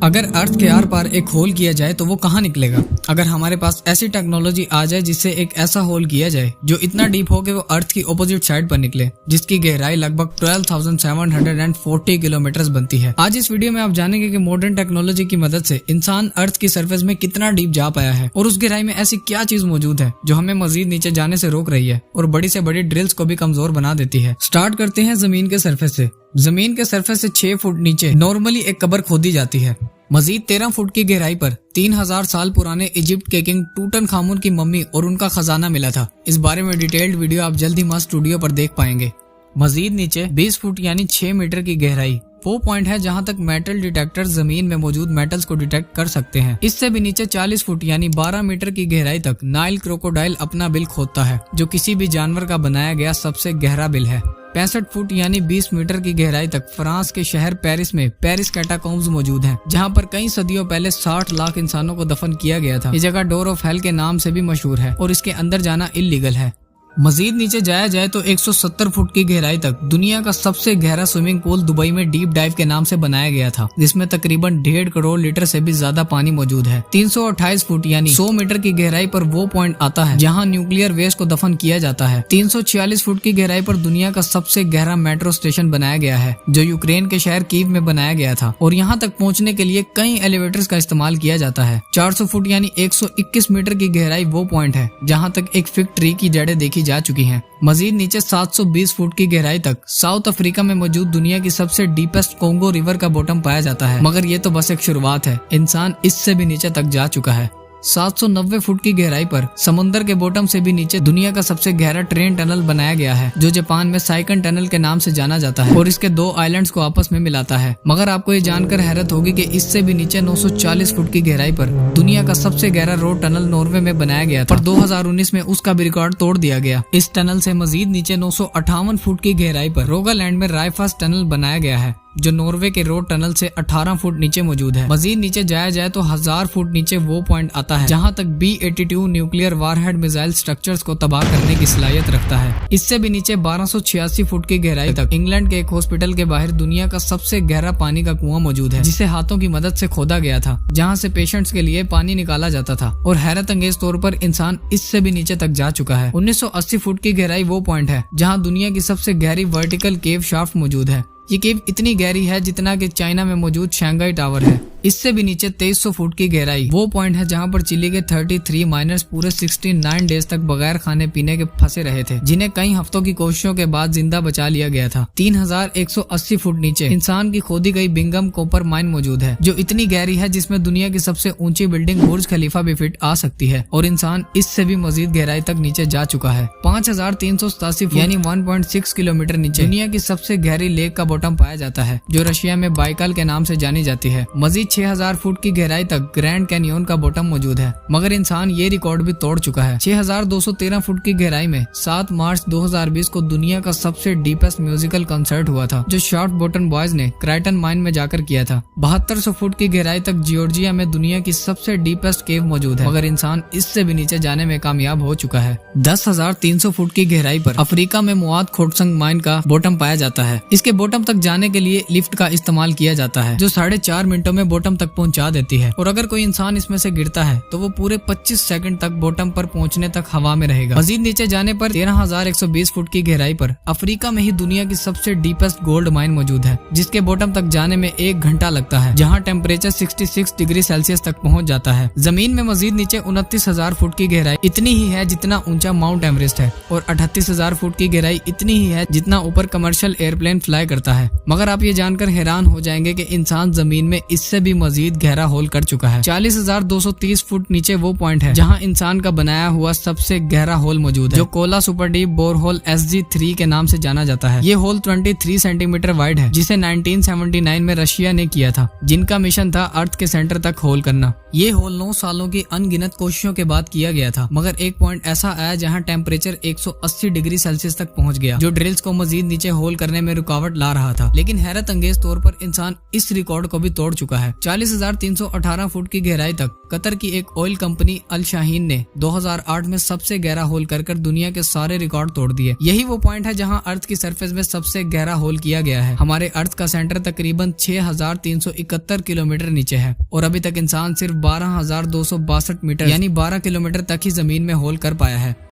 अगर अर्थ के आर पार एक होल किया जाए तो वो कहाँ निकलेगा। अगर हमारे पास ऐसी टेक्नोलॉजी आ जाए जिससे एक ऐसा होल किया जाए जो इतना डीप हो कि वो अर्थ की ऑपोजिट साइड पर निकले, जिसकी गहराई लगभग 12,740 किलोमीटर बनती है। आज इस वीडियो में आप जानेंगे कि मॉडर्न टेक्नोलॉजी की मदद से इंसान अर्थ की सरफेस में कितना डीप जा पाया है और उस गहराई में ऐसी क्या चीज मौजूद है जो हमें मजीद नीचे जाने से रोक रही है और बड़ी से बड़ी ड्रिल्स को भी कमजोर बना देती है। स्टार्ट करते हैं जमीन के सरफेस से। जमीन के सरफेस से 6 फुट नीचे नॉर्मली एक कब्र खोदी जाती है। मजीद 13 फुट की गहराई पर 3000 साल पुराने इजिप्ट के किंग टूटनखामुन की मम्मी और उनका खजाना मिला था। इस बारे में डिटेल्ड वीडियो आप जल्द ही मस्त स्टूडियो पर देख पाएंगे। मजीद नीचे 20 फुट यानी 6 मीटर की गहराई वो पॉइंट है जहां तक मेटल डिटेक्टर जमीन में मौजूद मेटल्स को डिटेक्ट कर सकते हैं। इससे भी नीचे 40 फुट यानी 12 मीटर की गहराई तक नाइल क्रोकोडाइल अपना बिल खोदता है, जो किसी भी जानवर का बनाया गया सबसे गहरा बिल है। 65 फुट यानी 20 मीटर की गहराई तक फ्रांस के शहर पेरिस में पेरिस कैटाकॉम्ब्स मौजूद हैं, जहां पर कई सदियों पहले 60 लाख इंसानों को दफन किया गया था। ये जगह डोर ऑफ हेल के नाम से भी मशहूर है और इसके अंदर जाना इल्लीगल है। मजीद नीचे जाया जाए तो 170 फुट की गहराई तक दुनिया का सबसे गहरा स्विमिंग पूल दुबई में डीप डाइव के नाम से बनाया गया था, जिसमें तकरीबन 1.5 करोड़ लीटर से भी ज्यादा पानी मौजूद है। 328 फुट यानी 100 मीटर की गहराई पर वो पॉइंट आता है जहां न्यूक्लियर वेस्ट को दफन किया जाता है। 346 फुट की गहराई पर दुनिया का सबसे गहरा मेट्रो स्टेशन बनाया गया है, जो यूक्रेन के शहर कीव में बनाया गया था और यहाँ तक पहुँचने के लिए कई एलिवेटर्स का इस्तेमाल किया जाता है। 400 फुट यानी 121 मीटर की गहराई वो पॉइंट है जहाँ तक एक फिग ट्री की जड़ें देखी जा चुकी है। मजीद नीचे 720 फुट की गहराई तक साउथ अफ्रीका में मौजूद दुनिया की सबसे डीपेस्ट कोंगो रिवर का बॉटम पाया जाता है, मगर ये तो बस एक शुरुआत है। इंसान इससे भी नीचे तक जा चुका है। 790 फुट की गहराई पर समुद्र के बॉटम से भी नीचे दुनिया का सबसे गहरा ट्रेन टनल बनाया गया है, जो जापान में साइकन टनल के नाम से जाना जाता है और इसके 2 आइलैंड्स को आपस में मिलाता है। मगर आपको ये जानकर हैरत होगी कि इससे भी नीचे 940 फुट की गहराई पर दुनिया का सबसे गहरा रोड टनल नॉर्वे में बनाया गया था, पर 2019 में उसका भी रिकॉर्ड तोड़ दिया गया। इस टनल से मजीद नीचे 958 फुट की गहराई पर रोगालैंड में रायफास्ट टनल बनाया गया है, जो नॉर्वे के रोड टनल से 18 फुट नीचे मौजूद है। मजीद नीचे जाया जाए तो 1000 फुट नीचे वो पॉइंट आता है जहां तक B-82 nuclear warhead missile structures को तबाह करने की सलाहियत रखता है। इससे भी नीचे 1286 फुट की गहराई तक इंग्लैंड के एक हॉस्पिटल के बाहर दुनिया का सबसे गहरा पानी का कुआं मौजूद है, जिसे हाथों की मदद से खोदा गया था, जहाँ से पेशेंट्स के लिए पानी निकाला जाता था। और हैरत अंगेज तौर पर इंसान इससे भी नीचे तक जा चुका है। 1980 फुट की गहराई वो पॉइंट है जहाँ दुनिया की सबसे गहरी वर्टिकल केव शाफ्ट मौजूद है। ये केव इतनी गहरी है जितना कि चाइना में मौजूद शंघाई टावर है। इससे भी नीचे 2300 फुट की गहराई वो पॉइंट है जहां पर चिली के 33 माइनर्स पूरे 69 डेज तक बगैर खाने पीने के फंसे रहे थे, जिन्हें कई हफ्तों की कोशिशों के बाद जिंदा बचा लिया गया था। 3180 फुट नीचे इंसान की खोदी गई बिंगम कॉपर माइन मौजूद है, जो इतनी गहरी है जिसमें दुनिया की सबसे ऊंची बिल्डिंग बुर्ज खलीफा भी फिट आ सकती है, और इंसान इससे भी मजीद गहराई तक नीचे जा चुका है। 5387 फुट यानी 1.6 किलोमीटर नीचे दुनिया की सबसे गहरी लेक का बॉटम पाया जाता है, जो रशिया में बाइकल के नाम से जानी जाती है। मजीद 6000 फुट की गहराई तक ग्रैंड कैनियन का बॉटम मौजूद है, मगर इंसान ये रिकॉर्ड भी तोड़ चुका है। 6213 फुट की गहराई में 7 मार्च 2020 को दुनिया का सबसे डीपेस्ट म्यूजिकल कंसर्ट हुआ था, जो शॉर्ट बॉटम बॉयज ने क्राइटन माइन में जाकर किया था। 7200 फुट की गहराई तक जॉर्जिया में दुनिया की सबसे डीपेस्ट केव मौजूद है, मगर इंसान इससे भी नीचे जाने में कामयाब हो चुका है। 10,300 फुट की गहराई पर अफ्रीका में मुआद खोटसंग माइन का बॉटम पाया जाता है। इसके बॉटम तक जाने के लिए लिफ्ट का इस्तेमाल किया जाता है, जो 4.5 मिनटों में बॉटम तक पहुंचा देती है, और अगर कोई इंसान इसमें से गिरता है तो वो पूरे 25 सेकंड तक बॉटम पर पहुंचने तक हवा में रहेगा। मजीद नीचे जाने पर 13,120 फुट की गहराई पर अफ्रीका में ही दुनिया की सबसे डीपेस्ट गोल्ड माइन मौजूद है, जिसके बॉटम तक जाने में 1 घंटा लगता है, जहां टेम्परेचर 66 डिग्री सेल्सियस तक पहुंच जाता है। जमीन में मजीद नीचे 29,000 फुट की गहराई इतनी ही है जितना ऊंचा माउंट एवरेस्ट है, और 38,000 फुट की गहराई इतनी ही है जितना ऊपर कमर्शियल एयरप्लेन फ्लाई करता है। मगर आप ये जानकर हैरान हो जाएंगे कि इंसान जमीन में इससे भी मजीद गहरा होल कर चुका है। 40,230 फुट नीचे वो पॉइंट है जहां इंसान का बनाया हुआ सबसे गहरा होल मौजूद है, जो Kola super deep bore hole SG3 के नाम से जाना जाता है। ये होल 23 सेंटीमीटर वाइड है, जिसे 1979 में रशिया ने किया था, जिनका मिशन था अर्थ के सेंटर तक होल करना। ये होल 9 सालों की अनगिनत कोशिशों के बाद किया गया था, मगर एक पॉइंट ऐसा आया जहां टेम्परेचर 180 डिग्री सेल्सियस तक पहुंच गया, जो ड्रिल्स को मजीद नीचे होल करने में रुकावट ला रहा था। लेकिन हैरत अंगेज तौर पर इंसान इस रिकॉर्ड को भी तोड़ चुका है। 40,318 फुट की गहराई तक। कतर की एक ऑयल कंपनी अल शाहीन ने 2008 में सबसे गहरा होल कर दुनिया के सारे रिकॉर्ड तोड़ दिए। यही वो पॉइंट है जहां अर्थ की सरफेस में सबसे गहरा होल किया गया है। हमारे अर्थ का सेंटर तकरीबन 6,371 किलोमीटर नीचे है और अभी तक इंसान सिर्फ 12,262 मीटर यानी 12 किलोमीटर तक ही जमीन में होल कर पाया है।